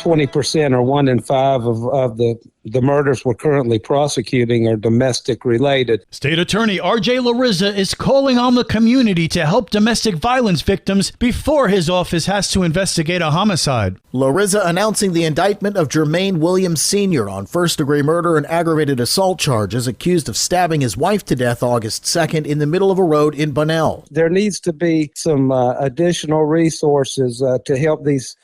20% or 1 in 5 of the murders we're currently prosecuting are domestic related. State Attorney R.J. Larissa is calling on the community to help domestic violence victims before his office has to investigate a homicide. Larissa announcing the indictment of Jermaine Williams Sr. on first-degree murder and aggravated assault charges, accused of stabbing his wife to death August 2nd in the middle of a road in Bunnell. There needs to be some additional resources to help these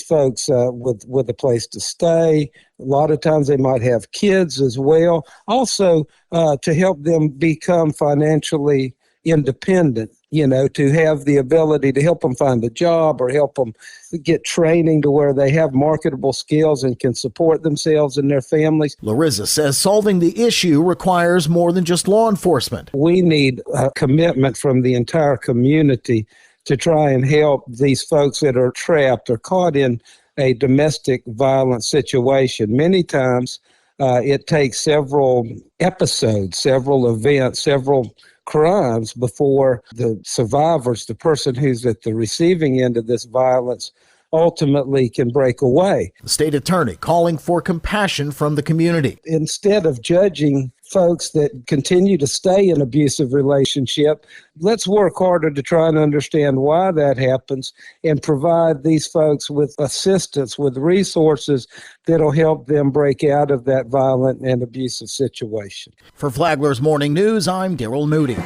folks with a place to stay. A lot of times they might have kids as well. Also, to help them become financially independent, to have the ability to help them find a job or help them get training to where they have marketable skills and can support themselves and their families. Larissa says solving the issue requires more than just law enforcement. We need a commitment from the entire community to try and help these folks that are trapped or caught in a domestic violence situation. Many times it takes several episodes, several events, several crimes before the survivors, the person who's at the receiving end of this violence, ultimately can break away. The state attorney calling for compassion from the community. Instead of judging folks that continue to stay in abusive relationship, let's work harder to try and understand why that happens and provide these folks with assistance, with resources that'll help them break out of that violent and abusive situation. For Flagler's Morning News, I'm Daryl Moody.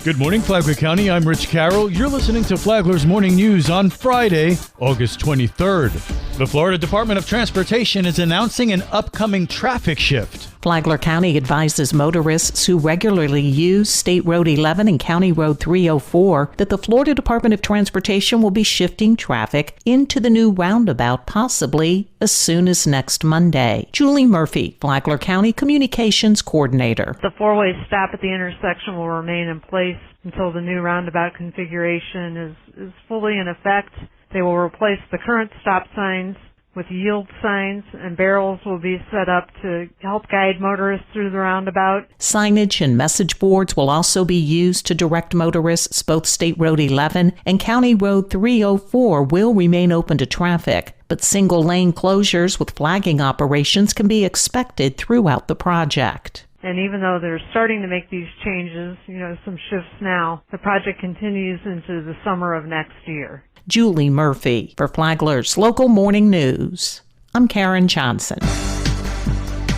Good morning, Flagler County. I'm Rich Carroll. You're listening to Flagler's Morning News on Friday, August 23rd. The Florida Department of Transportation is announcing an upcoming traffic shift. Flagler County advises motorists who regularly use State Road 11 and County Road 304 that the Florida Department of Transportation will be shifting traffic into the new roundabout possibly as soon as next Monday. Julie Murphy, Flagler County Communications Coordinator. The four-way stop at the intersection will remain in place until the new roundabout configuration is fully in effect. They will replace the current stop signs with yield signs, and barrels will be set up to help guide motorists through the roundabout. Signage and message boards will also be used to direct motorists. Both State Road 11 and County Road 304 will remain open to traffic, but single-lane closures with flagging operations can be expected throughout the project. And even though they're starting to make these changes, some shifts now, the project continues into the summer of next year. Julie Murphy for Flagler's Local Morning News. I'm Karen Johnson.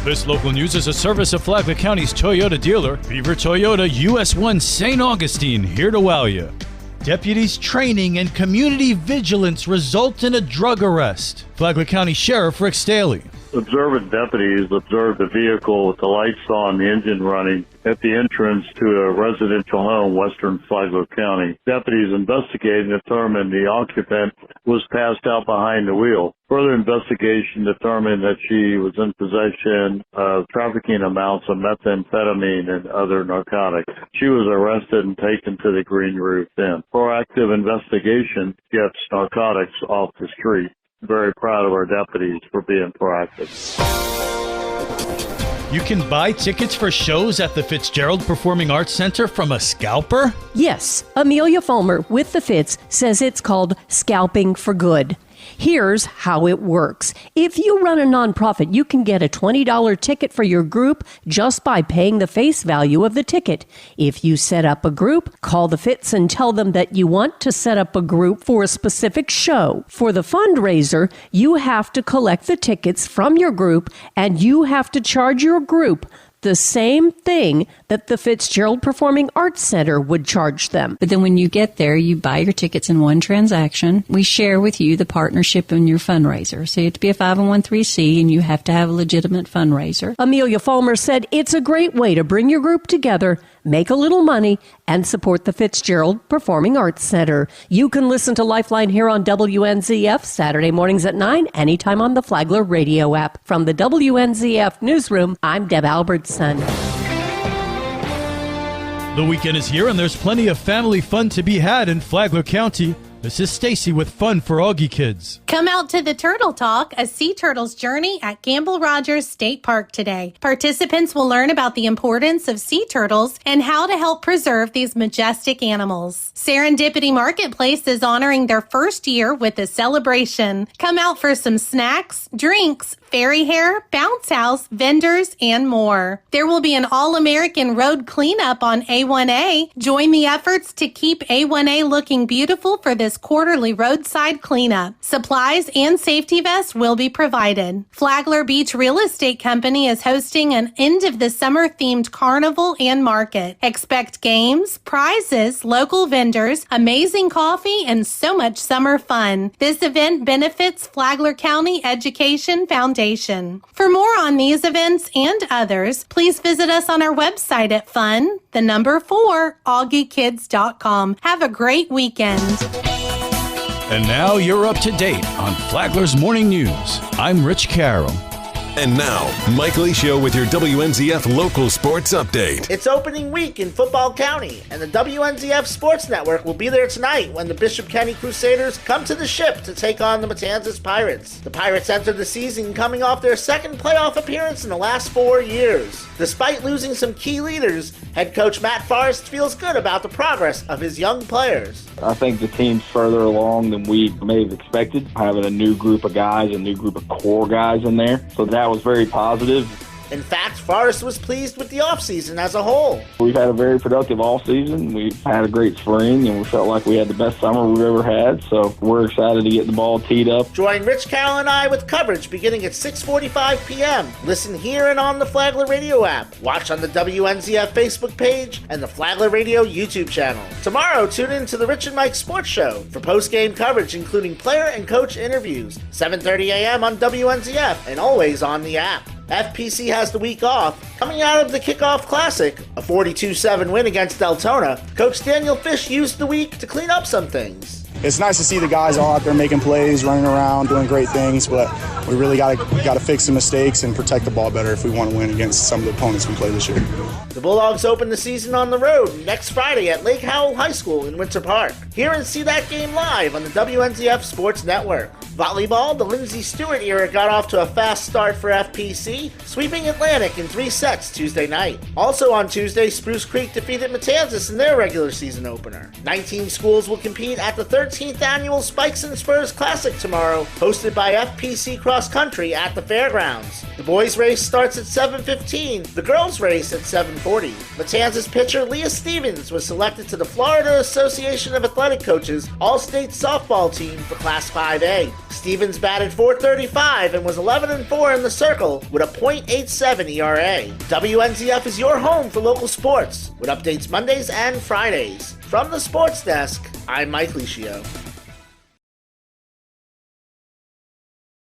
This local news is a service of Flagler County's Toyota dealer, Beaver Toyota US 1 St. Augustine, here to wow you. Deputies' training and community vigilance result in a drug arrest. Flagler County Sheriff Rick Staley. Observant deputies observed a vehicle with the lights on, the engine running, at the entrance to a residential home, western Flagler County. Deputies investigated and determined the occupant was passed out behind the wheel. Further investigation determined that she was in possession of trafficking amounts of methamphetamine and other narcotics. She was arrested and taken to the Green Roof Inn. Proactive investigation gets narcotics off the street. Very proud of our deputies for being proactive. You can buy tickets for shows at the Fitzgerald Performing Arts Center from a scalper? Yes, Amelia Fulmer with the Fitz says it's called Scalping for Good. Here's how it works. If you run a nonprofit, you can get a $20 ticket for your group just by paying the face value of the ticket. If you set up a group, call the Fitz and tell them that you want to set up a group for a specific show. For the fundraiser, you have to collect the tickets from your group and you have to charge your group the same thing that the Fitzgerald Performing Arts Center would charge them. But then when you get there, you buy your tickets in one transaction. We share with you the partnership in your fundraiser. So you have to be a 501(c) and you have to have a legitimate fundraiser. Amelia Fulmer said it's a great way to bring your group together, make a little money, and support the Fitzgerald Performing Arts Center. You can listen to Lifeline here on WNZF Saturday mornings at 9, anytime on the Flagler radio app. From the WNZF newsroom, I'm Deb Albertson. The weekend is here and there's plenty of family fun to be had in Flagler County. This is Stacy with Fun for Augie Kids. Come out to the Turtle Talk, a sea turtle's journey at Gamble Rogers State Park today. Participants will learn about the importance of sea turtles and how to help preserve these majestic animals. Serendipity Marketplace is honoring their first year with a celebration. Come out for some snacks, drinks, fairy hair, bounce house, vendors, and more. There will be an all-American road cleanup on A1A. Join the efforts to keep A1A looking beautiful for this quarterly roadside cleanup. Supplies and safety vests will be provided. Flagler Beach Real Estate Company is hosting an end-of-the-summer themed carnival and market. Expect games, prizes, local vendors, amazing coffee, and so much summer fun. This event benefits Flagler County Education Foundation. For more on these events and others, please visit us on our website at fun4augiekids.com. Have a great weekend. And now you're up to date on Flagler's Morning News. I'm Rich Carroll. And now, Mike Licio with your WNZF local sports update. It's opening week in Football County, and the WNZF Sports Network will be there tonight when the Bishop Kenny Crusaders come to the Ship to take on the Matanzas Pirates. The Pirates enter the season coming off their second playoff appearance in the last 4 years. Despite losing some key leaders, head coach Matt Forrest feels good about the progress of his young players. I think the team's further along than we may have expected, having a new group of guys, a new group of core guys in there. So that was very positive. In fact, Forrest was pleased with the offseason as a whole. We've had a very productive offseason. We've had a great spring, and we felt like we had the best summer we've ever had. So we're excited to get the ball teed up. Join Rich Carroll and I with coverage beginning at 6:45 p.m. Listen here and on the Flagler Radio app. Watch on the WNZF Facebook page and the Flagler Radio YouTube channel. Tomorrow, tune in to the Rich and Mike Sports Show for post-game coverage, including player and coach interviews. 7:30 a.m. on WNZF and always on the app. FPC has the week off. Coming out of the Kickoff Classic, a 42-7 win against Deltona, Coach Daniel Fish used the week to clean up some things. It's nice to see the guys all out there making plays, running around, doing great things, but we really got to fix some mistakes and protect the ball better if we want to win against some of the opponents we play this year. The Bulldogs open the season on the road next Friday at Lake Howell High School in Winter Park. Hear and see that game live on the WNZF Sports Network. Volleyball, the Lindsey Stewart era got off to a fast start for FPC, sweeping Atlantic in 3 sets Tuesday night. Also on Tuesday, Spruce Creek defeated Matanzas in their regular season opener. 19 schools will compete at the 13th annual Spikes and Spurs Classic tomorrow, hosted by FPC Cross Country at the fairgrounds. The boys' race starts at 7:15, the girls' race at 7:40. Matanzas pitcher Leah Stevens was selected to the Florida Association of Athletic Coaches All-State Softball Team for Class 5A. Stevens batted .435 and was 11-4 in the circle with a .87 ERA. WNZF is your home for local sports, with updates Mondays and Fridays. From the Sports Desk, I'm Mike Licio.